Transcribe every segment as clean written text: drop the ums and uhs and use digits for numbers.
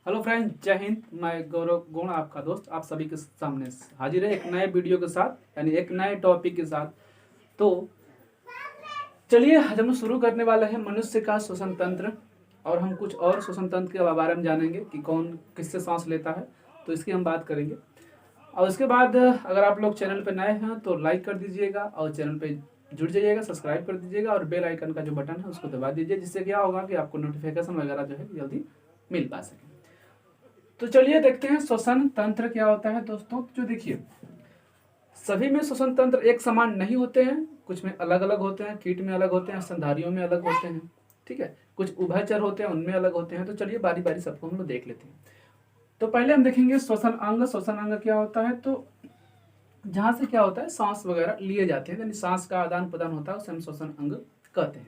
Hello friend, जय हिंद। मैं गौरव गुण आपका दोस्त आप सभी के सामने हाजिर है एक नए वीडियो के साथ, यानी एक नए टॉपिक के साथ। तो चलिए आज हम शुरू करने वाले हैं मनुष्य का श्वसन तंत्र, और हम कुछ और श्वसन तंत्र के बारे में जानेंगे कि कौन किससे सांस लेता है, तो इसकी हम बात करेंगे। और उसके बाद अगर आप लोग चैनल पर नए हैं तो लाइक कर दीजिएगा और चैनल पे जुड़ जाइएगा, सब्सक्राइब कर दीजिएगा और बेल आइकन का जो बटन है उसको दबा दीजिए, जिससे क्या होगा कि आपको नोटिफिकेशन वगैरह जो है जल्दी मिल पा सके। तो चलिए देखते हैं श्वसन तंत्र क्या होता है दोस्तों। जो देखिए, सभी में श्वसन तंत्र एक समान नहीं होते हैं, कुछ में अलग अलग होते हैं। कीट में अलग होते हैं, स्तनधारियों में अलग होते हैं, ठीक है। कुछ उभयचर होते हैं, उनमें अलग होते हैं। तो चलिए बारी बारी सबको हम लोग देख लेते हैं। तो पहले हम देखेंगे श्वसन अंग। श्वसन अंग क्या होता है, तो जहाँ से क्या होता है सांस वगैरह लिए जाते हैं, यानी सांस का आदान प्रदान होता है, उसे हम श्वसन अंग कहते हैं।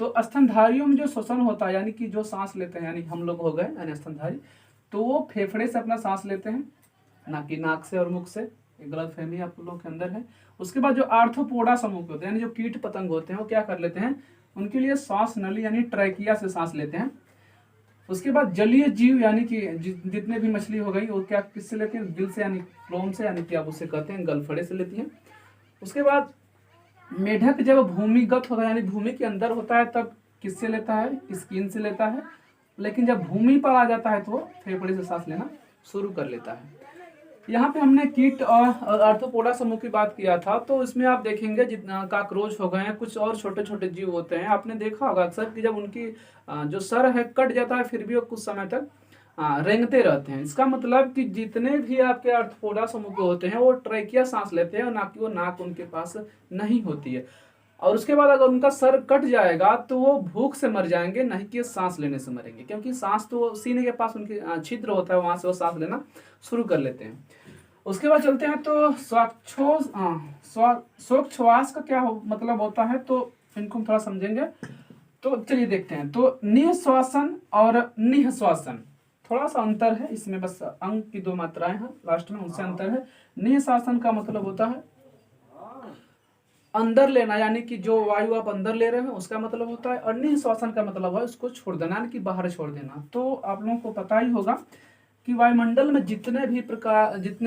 तो स्तनधारियों में जो श्वसन होता है, यानी कि जो सांस लेते हैं, यानी हम लोग हो गए यानी स्तनधारी, तो वो फेफड़े से अपना सांस लेते हैं, ना कि नाक से और मुख से। एक गलत फहमी आप लोग के अंदर है। उसके बाद जो आर्थ्रोपोडा समूह के होते हैं, यानी जो कीट पतंग होते हैं, वो क्या कर लेते हैं, उनके लिए सांस नली यानी ट्रैकिया से सांस लेते हैं। उसके बाद जलीय जीव यानी कि जितने भी मछली हो गई वो क्या किससे लेते हैं, दिल से यानी फ्लोम से, यानी कि आप उसे कहते हैं गलफड़े से लेती हैं। उसके बाद मेढक जब भूमिगत होता है यानी भूमि के अंदर होता है तब किससे लेता है, स्किन से लेता है। लेकिन जब भूमि पर आ जाता है तो वो फेफड़े से सांस लेना शुरू कर लेता है। यहाँ पे हमने कीट और आर्थ्रोपोडा समूह की बात किया था, तो इसमें आप देखेंगे जितना काकरोच हो गए हैं, कुछ और छोटे छोटे जीव होते हैं। आपने देखा होगा अक्सर कि जब उनकी जो सर है कट जाता है, फिर भी वो कुछ समय तक रेंगते रहते हैं। इसका मतलब कि जितने भी आपके आर्थ्रोपोडा समूह के होते हैं वो ट्रैकिया सांस लेते हैं, और ना कि वो नाक उनके पास नहीं होती है। और उसके बाद अगर उनका सर कट जाएगा तो वो भूख से मर जाएंगे, नहीं कि सांस लेने से मरेंगे, क्योंकि सांस तो सीने के पास उनके छिद्र होता है, वहां से वो सांस लेना शुरू कर लेते हैं। उसके बाद चलते हैं तो श्वास का क्या मतलब होता है, तो इनको हम थोड़ा समझेंगे। तो चलिए देखते हैं। तो निःश्वासन और निःश्वासन थोड़ा सा अंतर है इसमें, बस अंग की दो मात्राएं हैं लास्ट में, उनसे अंतर है। निःश्वासन का मतलब होता है अंदर लेना, यानी कि जो वायु आप अंदर ले रहे हैं उसका मतलब होता है, और निःश्वासन का मतलब है उसको छोड़ देना, यानी कि बाहर छोड़ देना। तो आप लोगों को पता ही होगा कि वायुमंडल में जितने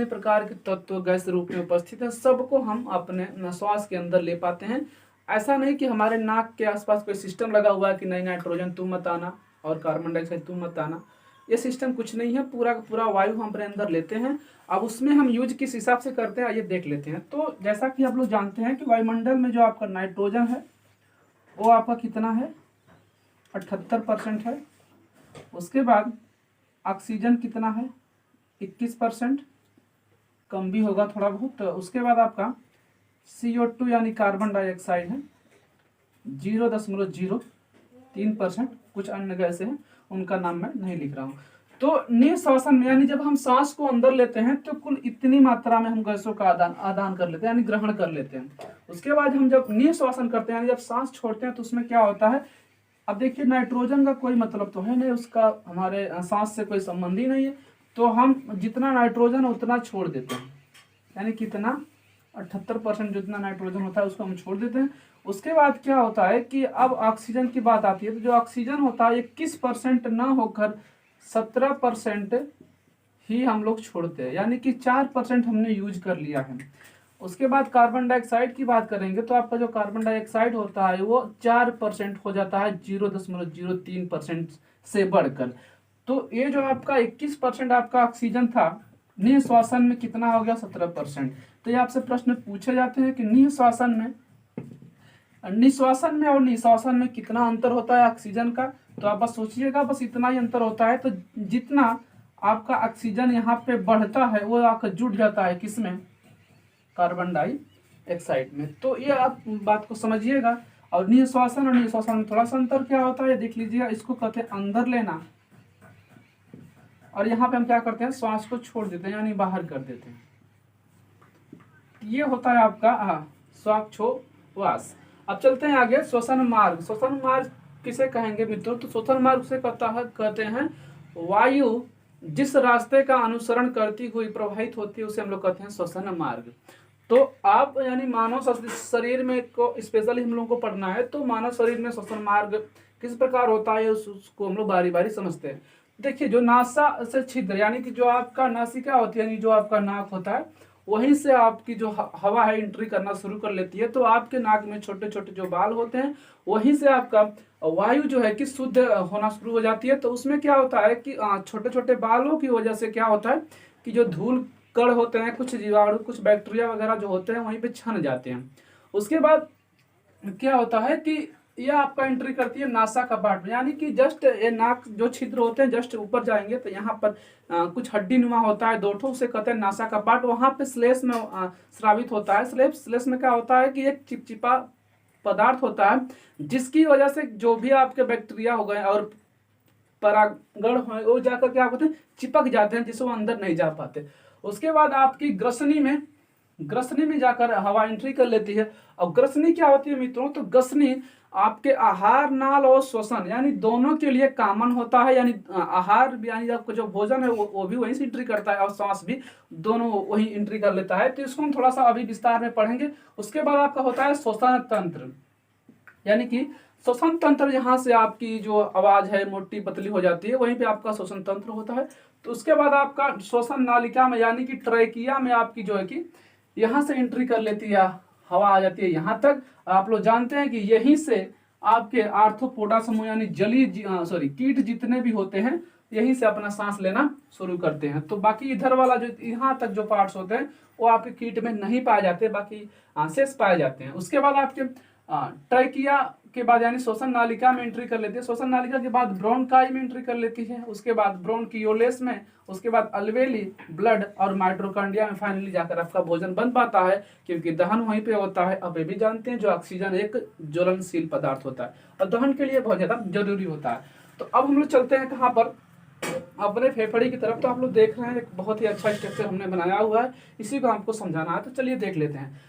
प्रकार के तत्व गैस रूप में उपस्थित है, सबको हम अपने श्वास के अंदर ले पाते हैं। ऐसा नहीं कि हमारे नाक के आसपास कोई सिस्टम लगा हुआ है कि नहीं नाइट्रोजन तुम मत आना और कार्बन डाइऑक्साइड तुम मत आना। ये सिस्टम कुछ नहीं है, पूरा का पूरा वायु हम अपने अंदर लेते हैं। अब उसमें हम यूज किस हिसाब से करते हैं आइए देख लेते हैं। तो जैसा कि आप लोग जानते हैं कि वायुमंडल में जो आपका नाइट्रोजन है वो आपका कितना है, 78% है। उसके बाद ऑक्सीजन कितना है, 21%, कम भी होगा थोड़ा बहुत। तो उसके बाद आपका CO2 यानी कार्बन डाइऑक्साइड है 0.03%। कुछ अन्य गैसें हैं उनका नाम मैं नहीं लिख रहा हूँ। तो निःश्वासन में यानी जब हम सांस को अंदर लेते हैं तो कुल इतनी मात्रा में हम गैसों का आदान कर लेते हैं, यानी ग्रहण कर लेते हैं। उसके बाद हम जब निःश्वासन करते हैं यानी जब सांस छोड़ते हैं तो उसमें क्या होता है, अब देखिए नाइट्रोजन का कोई मतलब तो है नहीं, उसका हमारे सांस से कोई संबंध ही नहीं है। तो हम जितना नाइट्रोजन उतना छोड़ देते हैं, यानी कितना 78% जितना नाइट्रोजन होता है उसको हम छोड़ देते हैं। उसके बाद क्या होता है कि अब ऑक्सीजन की बात आती है, तो जो ऑक्सीजन होता है 21% ना होकर 17% ही हम लोग छोड़ते हैं, यानी कि 4% हमने यूज कर लिया है। उसके बाद कार्बन डाइऑक्साइड की बात करेंगे तो आपका जो कार्बन डाइऑक्साइड होता है वो 4% हो जाता है, 0.03% से बढ़कर। तो ये जो आपका 21% आपका ऑक्सीजन था, निःश्वासन में कितना हो गया, 17%। तो ये आपसे प्रश्न पूछे जाते हैं कि निःश्वासन में और निःश्वासन में कितना अंतर होता है ऑक्सीजन का। तो आप बस सोचिएगा, बस इतना ही अंतर होता है। तो जितना आपका ऑक्सीजन यहाँ पे बढ़ता है वो आकर जुड़ जाता है किसमें, कार्बन डाइऑक्साइड में। तो ये आप बात को समझिएगा। और निःश्वासन और निःश्वासन में थोड़ा सा अंतर क्या होता है देख लीजिएगा। इसको कहते हैं अंदर लेना, और यहाँ पे हम क्या करते हैं, श्वास को छोड़ देते हैं यानी बाहर कर देते हैं। ये होता है आपका श्वासोच्छ्वास। अब चलते हैं आगे, श्वसन मार्ग। श्वसन मार्ग किसे कहेंगे मित्रों, तो श्वसन मार्ग से कहते हैं वायु जिस रास्ते का अनुसरण करती हुई प्रवाहित होती है उसे हम लोग कहते हैं श्वसन मार्ग। तो आप यानी मानव शरीर में को स्पेशली हम लोगों को पढ़ना है, तो मानव शरीर में श्वसन मार्ग किस प्रकार होता है उसको हम लोग बारी बारी समझते हैं। देखिए जो नासा से छिद्र यानी कि जो आपका नासिका होती है, यानी जो आपका नाक होता है, वहीं से आपकी जो हवा है एंट्री करना शुरू कर लेती है। तो आपके नाक में छोटे छोटे जो बाल होते हैं, वहीं से आपका वायु जो है कि शुद्ध होना शुरू हो जाती है। तो उसमें क्या होता है कि छोटे छोटे बालों की वजह से क्या होता है कि जो धूल कण होते हैं, कुछ जीवाणु, कुछ बैक्टीरिया वगैरह जो होते हैं, वहीं पे छन जाते हैं। उसके बाद क्या होता है कि यह आपका एंट्री करती है नासा कपाट में, यानी कि जस्ट ये नाक जो छिद्र होते हैं जस्ट ऊपर जाएंगे तो यहाँ पर कुछ हड्डी नुमा होता है, दो ठो, उसे कहते हैं नासा कपाट। वहां पे श्लेष में स्रावित होता है। श्लेष में क्या होता है कि एक चिपचिपा पदार्थ होता है, जिसकी वजह से जो भी आपके बैक्टीरिया हो गए और परागण हो, वो जाकर क्या होते हैं, चिपक जाते हैं, जिससे वो अंदर नहीं जा पाते। उसके बाद आपकी ग्रसनी में जाकर हवा एंट्री कर लेती है। और ग्रसनी क्या होती है मित्रों, तो ग्रसनी आपके आहार नाल और श्वसन यानी दोनों के लिए कॉमन होता है। यानी आहार यानी आपका जो भोजन है वो भी वहीं से एंट्री करता है, और सांस भी दोनों वही एंट्री कर लेता है। तो इसको हम थोड़ा सा अभी विस्तार में पढ़ेंगे। उसके बाद आपका होता है श्वसन तंत्र, यानी कि श्वसन तंत्र, यहाँ से आपकी जो आवाज है मोटी पतली हो जाती है, वहीं पे आपका श्वसन तंत्र होता है। तो उसके बाद आपका श्वसन नालिका में यानी कि ट्रैकिया में आपकी जो है कि यहाँ से एंट्री कर लेती है, हवा आ जाती है यहाँ तक। आप लोग जानते हैं कि यहीं से आपके आर्थ्रोपोडा समूह यानी कीट जितने भी होते हैं, यहीं से अपना सांस लेना शुरू करते हैं। तो बाकी इधर वाला जो यहाँ तक जो पार्ट्स होते हैं वो आपके कीट में नहीं पाए जाते, बाकी शेष पाए जाते हैं। उसके बाद आपके ट्रैकिया के बाद यानी श्वसन नालिका में एंट्री कर लेती है। श्वसन नालिका के बाद ब्रोंकाई में एंट्री कर लेती है। उसके बाद ब्रोंकियोलेस में, उसके बाद अल्वेली, ब्लड और माइट्रोकांडिया में फाइनली जाकर आपका भोजन बन पाता है, क्योंकि दहन वहीं पे होता है। अब ये भी जानते हैं जो ऑक्सीजन एक ज्वलनशील पदार्थ होता है और दहन के लिए बहुत ज्यादा जरूरी होता है। तो अब हम लोग चलते हैं कहाँ पर, अपने फेफड़े की तरफ। तो आप लोग देख रहे हैं एक बहुत ही अच्छा स्ट्रक्चर हमने बनाया हुआ है, इसी को हमको समझाना है। तो चलिए देख लेते हैं।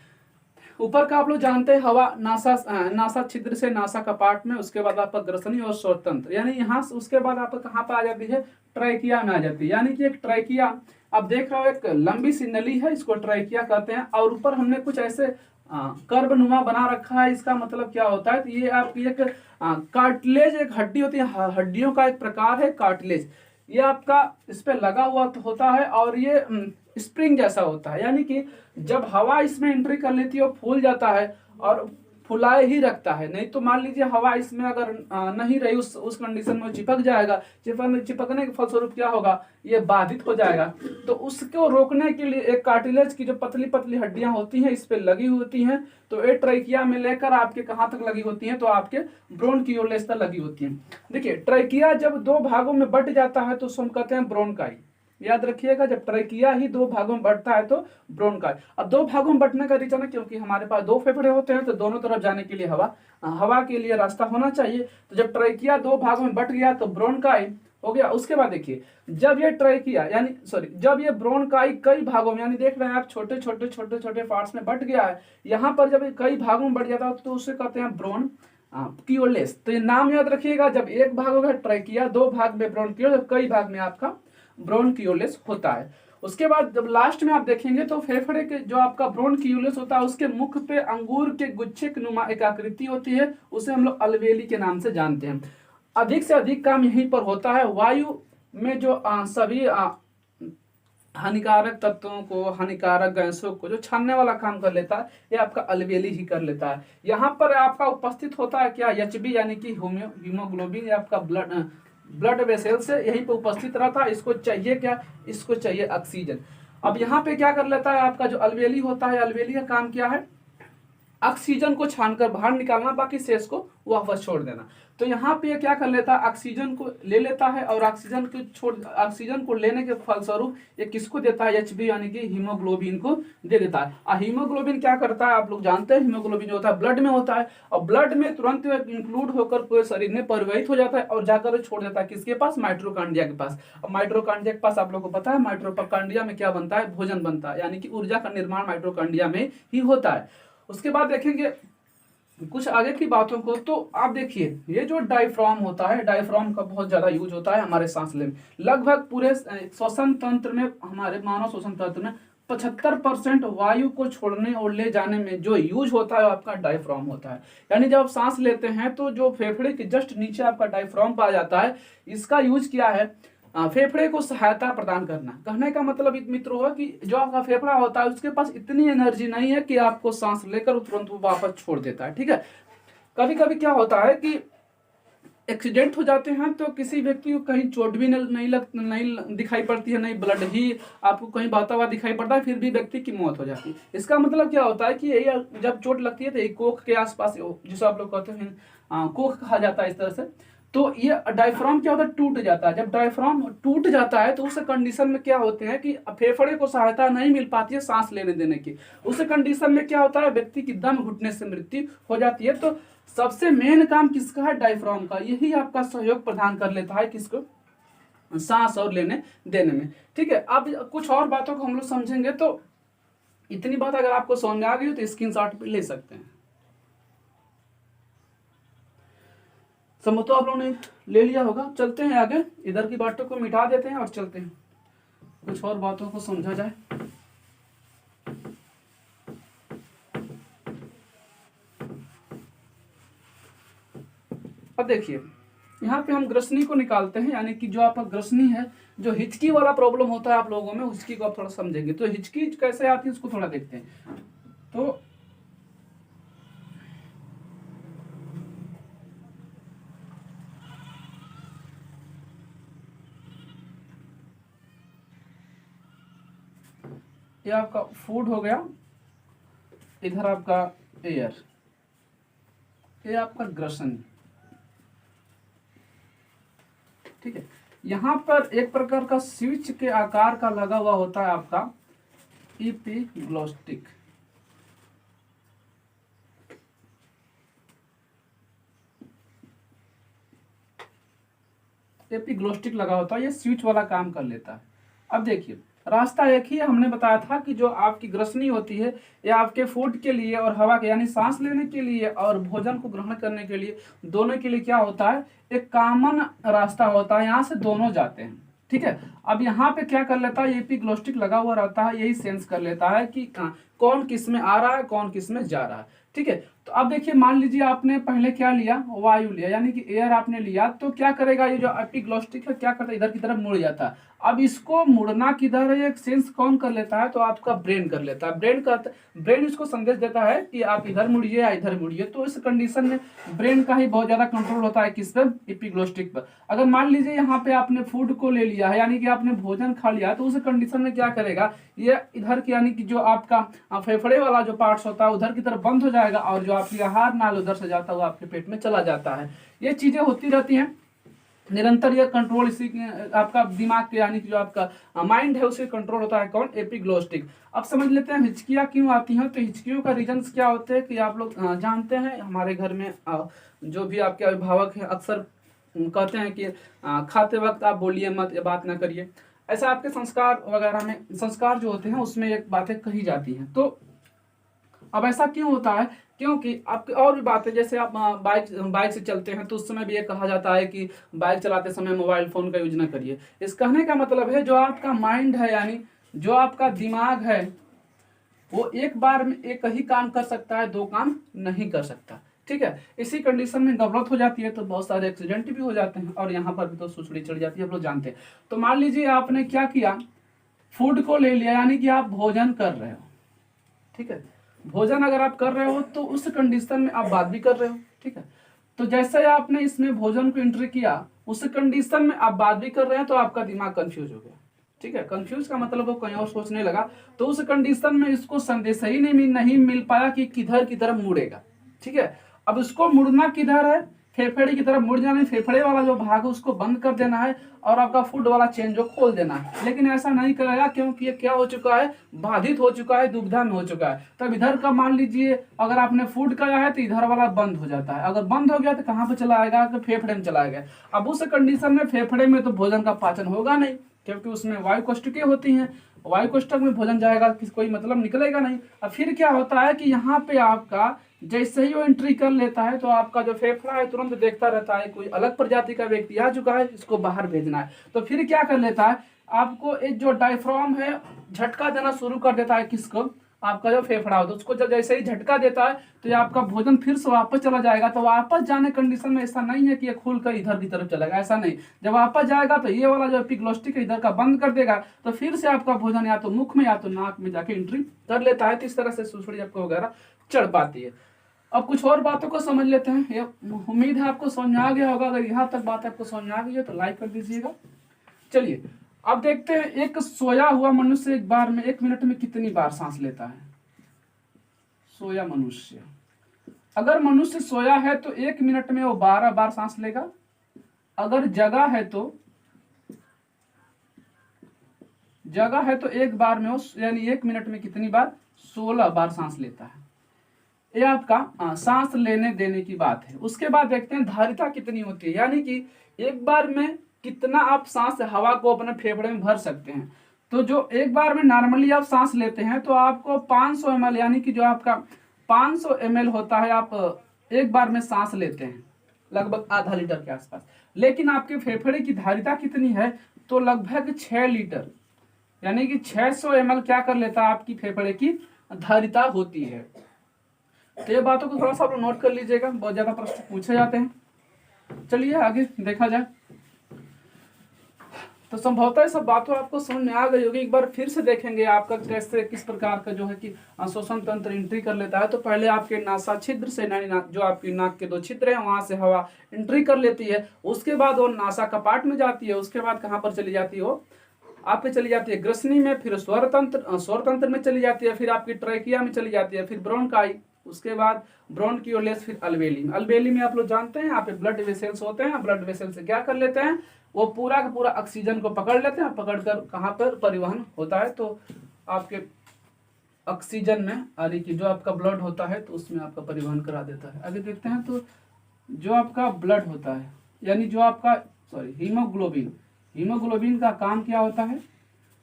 ऊपर का आप लोग जानते हैं हवा नासा छिद्र से नासा कपाट में, उसके बाद आपका ग्रसनी और स्वतंत्र, यानी यहाँ से उसके बाद आपका कहाँ पर आ जाती है, ट्रैकिया में आ जाती है। यानी कि एक ट्रैकिया आप देख रहे हो, एक लंबी सी नली है, इसको ट्रैकिया कहते हैं। और ऊपर हमने कुछ ऐसे कर्व नुमा बना रखा है। इसका मतलब क्या होता है, तो ये आपकी एक कार्टिलेज, एक हड्डी होती है, हड्डियों का एक प्रकार है कार्टिलेज। ये आपका इस पे लगा हुआ होता है और ये स्प्रिंग जैसा होता है, यानी कि जब हवा इसमें एंट्री कर लेती है वो फूल जाता है और फुलाए ही रखता है। नहीं तो मान लीजिए हवा इसमें अगर नहीं रही, उस कंडीशन में चिपक जाएगा। चिपकने के फलस्वरूप क्या होगा, ये बाधित हो जाएगा। तो उसको रोकने के लिए एक कार्टिलेज की जो पतली पतली हड्डियां होती हैं इस पे लगी होती हैं। तो ये ट्रैकिया में लेकर आपके कहाँ तक लगी होती हैं, तो आपके ब्रोंकियोलेस तक लगी होती हैं। देखिए ट्रैकिया जब दो भागों में बट जाता है तो उसको हम कहते हैं ब्रोंकाई। याद रखिएगा, जब ट्रैकिया ही दो भागों में बढ़ता है तो ब्रोंकाई। अब दो भागों में बढ़ने का रीजन है क्योंकि हमारे पास दो फेफड़े होते हैं, तो दोनों तरफ जाने के लिए हवा के लिए रास्ता होना चाहिए। तो जब ट्रैकिया दो भागों में बट गया तो ब्रोंकाई हो गया। उसके बाद देखिए जब ये ट्रैकिया जब ये ब्रोंकाई कई भागों में, यानी देख रहे हैं आप छोटे छोटे पार्ट्स में बट गया है, यहाँ पर जब कई भागों में बढ़ जाता है तो उसे कहते हैं ब्रोंकियोलेस। तो ये नाम याद रखिएगा, जब एक भाग होगा ट्रैकिया, दो भाग में ब्रोंकियोलेस, कई भाग में आपका ब्रोंकियोलेस होता है। उसके बाद जब लास्ट में आप देखेंगे तो फेफड़े के जो आपका ब्रोंकियोलेस होता है उसके मुख पे अंगूर के गुच्छे की नुमा एक आकृति होती है, उसे हम लोग अल्वेली के नाम से जानते हैं। अधिक से अधिक काम यहीं पर होता है। वायु में जो सभी हानिकारक तत्वों को, हानिकारक गैसों को जो छानने वाला काम कर लेता है, ये आपका अल्वेली ही कर लेता है। यहाँ पर आपका उपस्थित होता है क्या, एचबी यानी कि हीमोग्लोबिन, आपका ब्लड वेसल से यहीं पे उपस्थित रहता है। इसको चाहिए क्या, इसको चाहिए ऑक्सीजन। अब यहाँ पे क्या कर लेता है, आपका जो अल्वेली होता है, अल्वेली का काम क्या है, ऑक्सीजन को छानकर बाहर निकालना, बाकी शेष को वापस छोड़ देना। तो यहाँ पे क्या कर लेता है, ऑक्सीजन को ले लेता है और ऑक्सीजन को लेने के फलस्वरूप ये किसको देता है, एचबी यानी कि हीमोग्लोबिन को दे देता है। और हीमोग्लोबिन क्या करता है, आप लोग जानते हैं हीमोग्लोबिन जो होता है ब्लड में होता है, और ब्लड में तुरंत इंक्लूड होकर पूरे शरीर में परिवहित हो जाता है और जाकर छोड़ देता है किसके पास, माइट्रोकांडिया के पास। और माइट्रोकांडिया के पास आप लोग को पता है माइट्रोकांडिया में क्या बनता है, भोजन बनता है, यानी कि ऊर्जा का निर्माण माइट्रोकांडिया में ही होता है। उसके बाद देखेंगे कुछ आगे की बातों को। तो आप देखिए ये जो डायफ्राम होता है, डायफ्राम का बहुत ज्यादा यूज होता है हमारे सांस लेने में। लगभग पूरे श्वसन तंत्र में, हमारे मानव श्वसन तंत्र में 75% वायु को छोड़ने और ले जाने में जो यूज होता है आपका डायफ्राम होता है। यानी जब आप सांस लेते हैं तो जो फेफड़े के जस्ट नीचे आपका डायफ्राम पाया जाता है, इसका यूज क्या है, फेफड़े को सहायता प्रदान करना। कहने का मतलब मित्रों है कि जो आपका फेफड़ा होता है उसके पास इतनी एनर्जी नहीं है कि आपको सांस लेकर तुरंत वो वापस छोड़ देता है। ठीक है, कभी कभी क्या होता है कि एक्सीडेंट हो जाते हैं तो किसी व्यक्ति को कहीं चोट भी नहीं दिखाई पड़ती है, नहीं ब्लड ही आपको कहीं बहता हुआ दिखाई पड़ता है, फिर भी व्यक्ति की मौत हो जाती है। इसका मतलब क्या होता है कि ये जब चोट लगती है तो एक कोख के आसपास, जिसे आप लोग कहते हैं कोख कहा जाता है इस तरह से, तो ये डायफ्राम क्या होता है, टूट जाता है। जब डायफ्राम टूट जाता है तो उस कंडीशन में क्या होते हैं कि फेफड़े को सहायता नहीं मिल पाती है सांस लेने देने की। उस कंडीशन में क्या होता है, व्यक्ति की दम घुटने से मृत्यु हो जाती है। तो सबसे मेन काम किसका है, डायफ्राम का। यही आपका सहयोग प्रदान कर लेता है किसको, सांस और लेने देने में। ठीक है, अब कुछ और बातों को हम लोग समझेंगे। तो इतनी बात अगर आपको समझ में आ गई हो तो स्क्रीनशॉट पे ले सकते हैं। समझ तो आप लोगों ने ले लिया होगा। चलते हैं आगे, इधर की बातों को मिटा देते हैं और चलते हैं, कुछ और बातों को समझा जाए। अब देखिए यहाँ पे हम ग्रसनी को निकालते हैं, यानी कि जो आपका ग्रसनी है, जो हिचकी वाला प्रॉब्लम होता है आप लोगों में, हिचकी को आप थोड़ा समझेंगे। तो हिचकी कैसे आती है उसको थोड़ा देखते हैं। तो ये आपका फूड हो गया, इधर आपका एयर, ये आपका ग्रसन। ठीक है, यहाँ पर एक प्रकार का स्विच के आकार का लगा हुआ होता है आपका एपिग्लोटिक। एपिग्लोटिक लगा होता है, ये स्विच वाला काम कर लेता है। अब देखिए रास्ता एक ही है, हमने बताया था कि जो आपकी ग्रसनी होती है ये आपके फूड के लिए और हवा के यानी सांस लेने के लिए और भोजन को ग्रहण करने के लिए, दोनों के लिए क्या होता है, एक कॉमन रास्ता होता है, यहाँ से दोनों जाते हैं। ठीक है, अब यहाँ पे क्या कर लेता है, एपिग्लोटिक लगा हुआ रहता है, यही सेंस कर लेता है कि कौन किस में आ रहा है, कौन किस में जा रहा है। ठीक है, तो अब देखिए मान लीजिए आपने पहले क्या लिया, वायु लिया, यानी कि एयर आपने लिया, तो क्या करेगा, ये जो एपिग्लोटिक है क्या करता है, इधर की तरफ मुड़ जाता है। अब इसको मुड़ना किधर है, एक सेंस कौन कर लेता है, तो आपका ब्रेन कर लेता है। ब्रेन इसको संदेश देता है कि आप इधर मुड़िए या इधर मुड़िए। तो इस कंडीशन में ब्रेन का ही बहुत ज्यादा कंट्रोल होता है किस पर, एपिग्लोटिक पर। अगर मान लीजिए यहाँ पे आपने फूड को ले लिया है, यानी कि आपने भोजन खा लिया, तो उस कंडीशन में क्या करेगा, ये इधर की यानी कि जो आपका फेफड़े वाला जो पार्ट्स होता है उधर की तरफ बंद हो जाएगा, और जो आपकी आहार नाल उधर से जाता हुआ आपके पेट में चला जाता है। ये चीजें होती रहती हैं निरंतर। ये कंट्रोल इसी आपका दिमाग के यानी कि जो आपका माइंड है उसे कंट्रोल होता है कौन, एपिग्लोटिक। अब समझ लेते हैं हिचकियाँ क्यों आती हैं। तो हिचकियों का रीजंस क्या होते हैं कि आप लोग जानते हैं, हमारे घर में जो भी आपके अभिभावक हैं अक्सर कहते हैं कि खाते वक्त आप बोलिए मत, ये बात ना करिए। ऐसा आपके संस्कार वगैरह में, संस्कार जो होते हैं उसमें एक बातें कही जाती हैं। तो अब ऐसा क्यों होता है, क्योंकि आपकी और भी बातें, जैसे आप बाइक से चलते हैं तो उस समय भी ये कहा जाता है कि बाइक चलाते समय मोबाइल फोन का यूज ना करिए। इस कहने का मतलब है जो आपका माइंड है, यानी जो आपका दिमाग है, वो एक बार में एक ही काम कर सकता है, दो काम नहीं कर सकता। ठीक है, इसी कंडीशन में गड़बड़ हो जाती है तो बहुत सारे एक्सीडेंट भी हो जाते हैं, और यहाँ पर भी तो सुसड़ी चढ़ जाती है, आप लोग जानते हैं। तो मान लीजिए आपने क्या किया, फूड को ले लिया, यानी कि आप भोजन कर रहे हो। ठीक है, भोजन अगर आप कर रहे हो तो उस कंडीशन में आप बात भी कर रहे हो। ठीक है, तो जैसे आपने इसमें भोजन को एंट्री किया, उस कंडीशन में आप बात भी कर रहे हैं, तो आपका दिमाग कंफ्यूज हो गया। ठीक है, कंफ्यूज का मतलब वो कहीं और सोचने लगा, तो उस कंडीशन में इसको संदेश ही नहीं मिल पाया कि किधर की तरफ मुड़ेगा। ठीक है, अब इसको मुड़ना किधर है, फेफड़े की तरफ मुड़ जाना, फेफड़े वाला जो भाग है उसको बंद कर देना है, और आपका फूड वाला चेन जो खोल देना है। लेकिन ऐसा नहीं करेगा, क्योंकि ये क्या हो चुका है, बाधित हो चुका है, दुविधा में हो चुका है। तब इधर का मान लीजिए अगर आपने फूड किया है तो इधर वाला बंद हो जाता है। अगर बंद हो गया तो कहाँ पे चला आएगा, तो फेफड़े में चला आएगा। अब उस कंडीशन में फेफड़े में तो भोजन का पाचन होगा नहीं, क्योंकि उसमें वायु कोष्ठकें होती हैं, वायु कोष्ठक में भोजन जाएगा, कोई मतलब निकलेगा नहीं। अब फिर क्या होता है कि यहाँ पे आपका जैसे ही वो एंट्री कर लेता है तो आपका जो फेफड़ा है तुरंत देखता रहता है कोई अलग प्रजाति का व्यक्ति आ चुका है, इसको बाहर भेजना है। तो फिर क्या कर लेता है, आपको एक जो डायफ्राम है झटका देना शुरू कर देता है, किसको, आपका जो फेफड़ा होता है उसको जब जैसे ही झटका देता है तो ये आपका भोजन फिर से वापस चला जाएगा। तो वापस जाने कंडीशन में ऐसा नहीं है कि ये खुलकर इधर की तरफ चलेगा, ऐसा नहीं। जब वापस जाएगा तो ये वाला जो एपिग्लोस्टिक है इधर का बंद कर देगा, तो फिर से आपका भोजन या तो मुख में या तो नाक में जाके एंट्री कर लेता है। तो इस तरह से सुसुड़ी आपको वगैरह चढ़ पाती है। अब कुछ और बातों को समझ लेते हैं। ये उम्मीद है आपको समझ आ गया होगा। अगर यहाँ तक बात आपको समझ आ गई है तो लाइक कर दीजिएगा। चलिए अब देखते हैं, एक सोया हुआ मनुष्य एक बार में 1 मिनट में कितनी बार सांस लेता है। सोया मनुष्य, अगर मनुष्य सोया है तो 1 मिनट में वो 12 बार सांस लेगा। अगर जगा है तो एक बार में वो यानी 1 मिनट में कितनी बार, 16 बार सांस लेता है। ये आपका सांस लेने देने की बात है। उसके बाद देखते हैं धारिता कितनी होती है, यानी कि एक बार में कितना आप सांस हवा को अपने फेफड़े में भर सकते हैं। तो जो एक बार में नॉर्मली आप सांस लेते हैं तो आपको 500 ml यानी कि जो आपका 500 ml होता है, आप एक बार में सांस लेते हैं लगभग आधा लीटर के आसपास। लेकिन आपके फेफड़े की धारिता कितनी है, तो लगभग 6 लीटर यानी कि 600 ml क्या कर लेता है, आपकी फेफड़े की धारिता होती है। तो ये बातों को थोड़ा सा आप नोट कर लीजिएगा, बहुत ज्यादा प्रश्न पूछे जाते हैं। चलिए आगे देखा जाए। तो संभवतः सब बातों आपको समझ में आ गई होगी। एक बार फिर से देखेंगे आपका कैसे किस प्रकार का जो है कि श्वसन तंत्र एंट्री कर लेता है। तो पहले आपके नासा छिद्र से जो आपकी नाक के 2 छिद्र हैं वहां से हवा एंट्री कर लेती है। उसके बाद वो नासा कपाट में जाती है। उसके बाद कहाँ पर चली जाती है, वो आपके चली जाती है ग्रसनी में, फिर स्वर तंत्र में चली जाती है, फिर आपकी ट्रैकिया में चली जाती है, फिर ब्रोंकाई, उसके बाद ब्रोंकियोलेस, फिर अलवेली में। अलवेली में आप लोग जानते हैं यहाँ पे ब्लड वेसल्स होते हैं। ब्लड वेसल से क्या कर लेते हैं, वो पूरा का पूरा ऑक्सीजन को पकड़ लेते हैं। पकड़कर कहाँ पर परिवहन होता है, तो आपके ऑक्सीजन में यानी कि जो आपका ब्लड होता है तो उसमें आपका परिवहन करा देता है। आगे देखते हैं, तो जो आपका ब्लड होता है यानी जो आपका हीमोग्लोबिन का काम क्या होता है,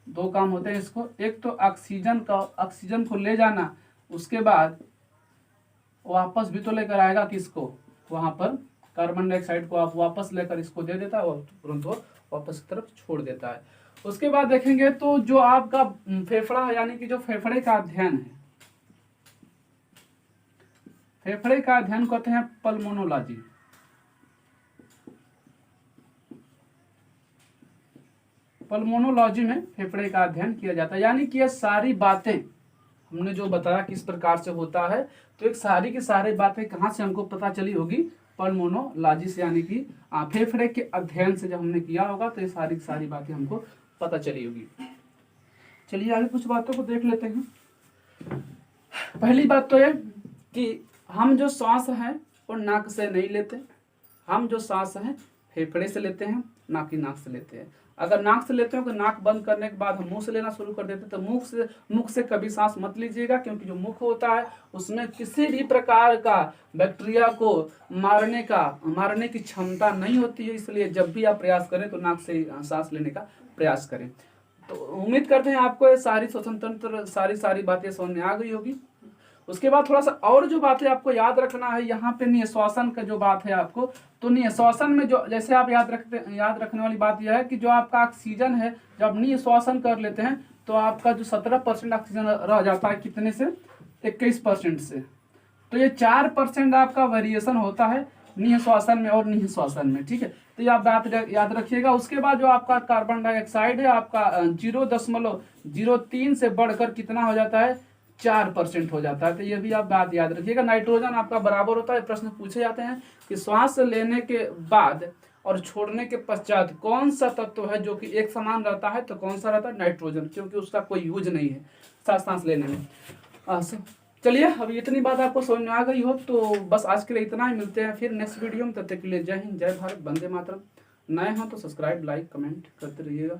2 काम होते हैं इसको। एक तो ऑक्सीजन को ले जाना, उसके बाद वापस भी तो लेकर आएगा किसको, वहां पर कार्बन डाइऑक्साइड को आप वापस लेकर इसको दे देता है और तुरंत वो वापस की तरफ छोड़ देता है। उसके बाद देखेंगे तो जो आपका फेफड़ा यानी कि जो फेफड़े का अध्ययन है, फेफड़े का अध्ययन कहते हैं पल्मोनोलॉजी। पल्मोनोलॉजी में फेफड़े का अध्ययन किया जाता है। यानी कि ये सारी बातें हमने जो बताया किस प्रकार से होता है, तो एक सारी की सारी बातें कहाँ से हमको पता चली होगी, पल्मोनोलॉजी से, यानी कि फेफड़े के अध्ययन से जब हमने किया होगा तो ये सारी की सारी बातें हमको पता चली होगी। चलिए आगे कुछ बातों को देख लेते हैं। पहली बात तो ये कि हम जो सांस है वो नाक से नहीं लेते, हम जो सांस है फेफड़े से लेते हैं, ना कि नाक से लेते हैं। अगर नाक से लेते हो तो नाक बंद करने के बाद हम मुंह से लेना शुरू कर देते हैं। तो मुख से कभी सांस मत लीजिएगा, क्योंकि जो मुख होता है उसमें किसी भी प्रकार का बैक्टीरिया को मारने की क्षमता नहीं होती है। इसलिए जब भी आप प्रयास करें तो नाक से सांस लेने का प्रयास करें। तो उम्मीद करते हैं आपको ये सारी श्वसन तंत्र सारी बातें समझ में आ गई होगी। उसके बाद थोड़ा सा और जो बातें आपको याद रखना है, यहाँ पे निःश्वासन का जो बात है आपको, तो निःश्वासन में जो जैसे आप याद रखने वाली बात यह है कि जो आपका ऑक्सीजन है जब निःश्वासन कर लेते हैं तो आपका जो 17% ऑक्सीजन रह जाता है, कितने से, 21% से। तो ये 4% आपका वेरिएशन होता है निःश्वासन में और निःश्वासन में, ठीक है। तो ये आप बात याद रखिएगा। उसके बाद जो आपका कार्बन डाइऑक्साइड है आपका 0.03 से बढ़कर कितना हो जाता है, 4% हो जाता है। तो ये भी आप बात याद रखिएगा। नाइट्रोजन आपका बराबर होता है। प्रश्न पूछे जाते हैं कि श्वास लेने के बाद और छोड़ने के पश्चात कौन सा तत्व है जो कि एक समान रहता है, तो कौन सा रहता है, नाइट्रोजन, क्योंकि उसका कोई यूज नहीं है सांस लेने में। चलिए अब इतनी बात आपको समझ में आ गई हो तो बस आज के लिए इतना ही। मिलते हैं फिर नेक्स्ट वीडियो में, तब तक के लिए जय हिंद, जय भारत, वंदे मातरम। नए हो तो सब्सक्राइब, लाइक, कमेंट करते रहिएगा।